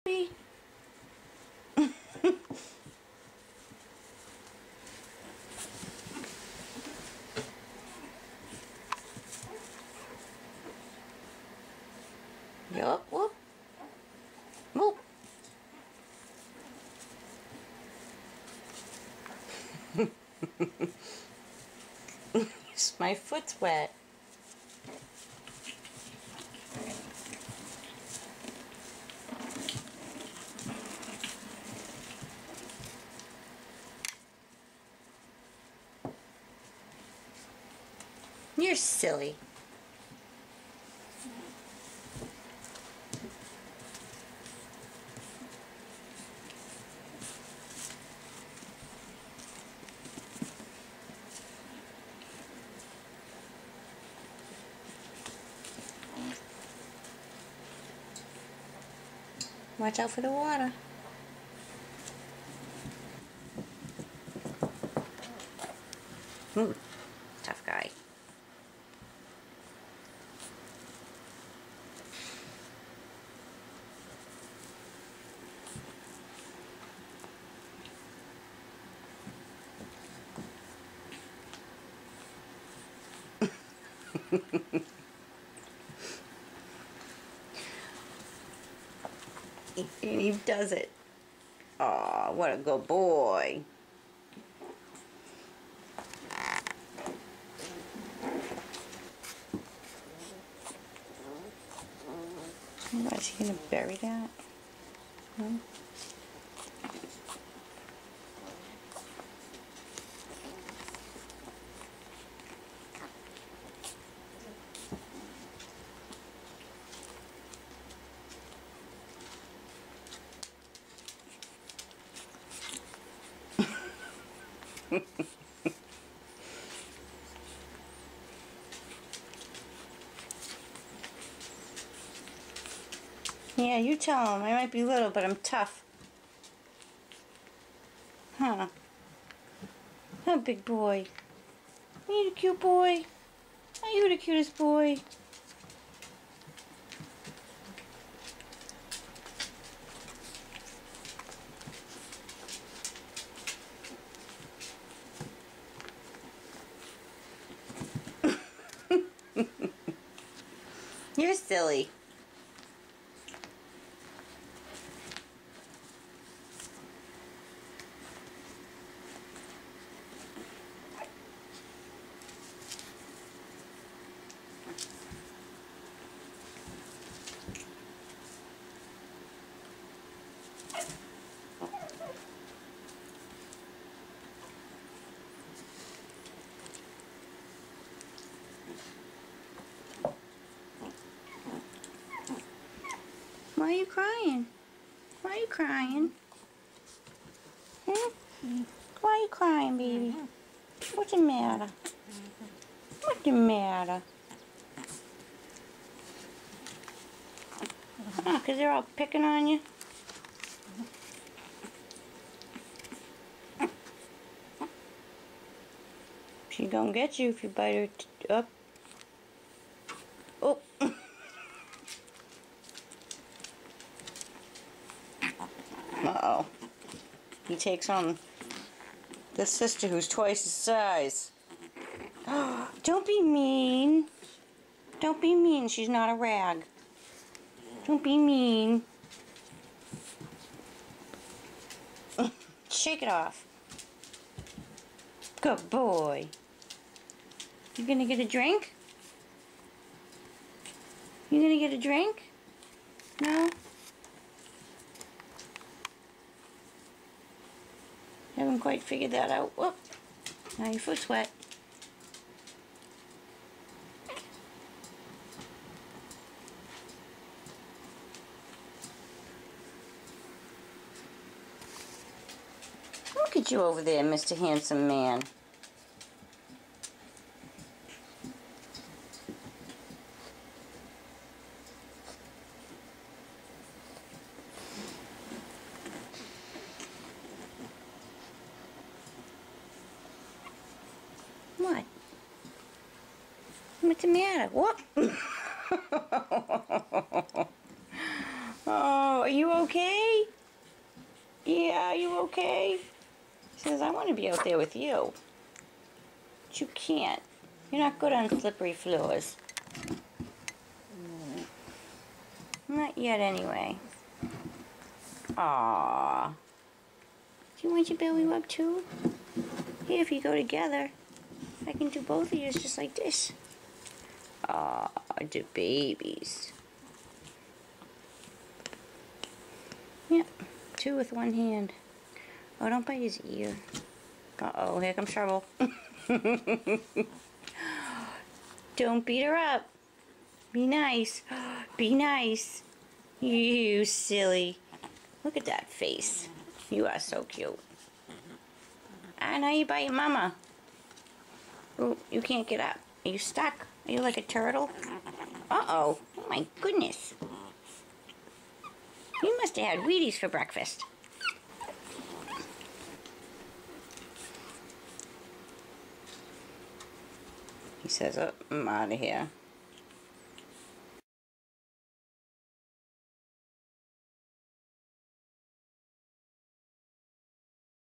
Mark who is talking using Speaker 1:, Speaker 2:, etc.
Speaker 1: Yup, whoop. Whoop. My foot's wet. You're silly. Watch out for the water. Ooh, tough guy. And he does it. Aw, what a good boy. What, is he gonna bury that? Hmm? Yeah, you tell him. I might be little, but I'm tough. Huh? Oh, big boy. Are you the cute boy? Are you the cutest boy? You're silly. Why are you crying? Why are you crying? Hmm? Why are you crying, baby? What's the matter? What's the matter? Oh, 'cause they're all picking on you? She gonna get you if you bite her up. Oh. Uh-oh. He takes on the sister who's twice his size. Don't be mean. Don't be mean. She's not a rag. Don't be mean. Shake it off. Good boy. You gonna get a drink? You gonna get a drink? No? Haven't quite figured that out. Whoop. Now your foot's wet. Look at you over there, Mr. Handsome Man. What? What's the matter? What? Oh, are you okay? Yeah, are you okay? He says, I want to be out there with you. But you can't. You're not good on slippery floors. Not yet, anyway. Aww. Do you want your belly rub too? Here, if you go together, I can do both of yours just like this. Aww, the babies. Yep, two with one hand. Oh, don't bite his ear. Uh-oh, here comes trouble. Don't beat her up. Be nice. Be nice. You silly. Look at that face. You are so cute. Ah, now you bite your mama. Oh, you can't get up. Are you stuck? Are you like a turtle? Uh-oh. Oh my goodness. You must have had Wheaties for breakfast. He says, oh, I'm out of here.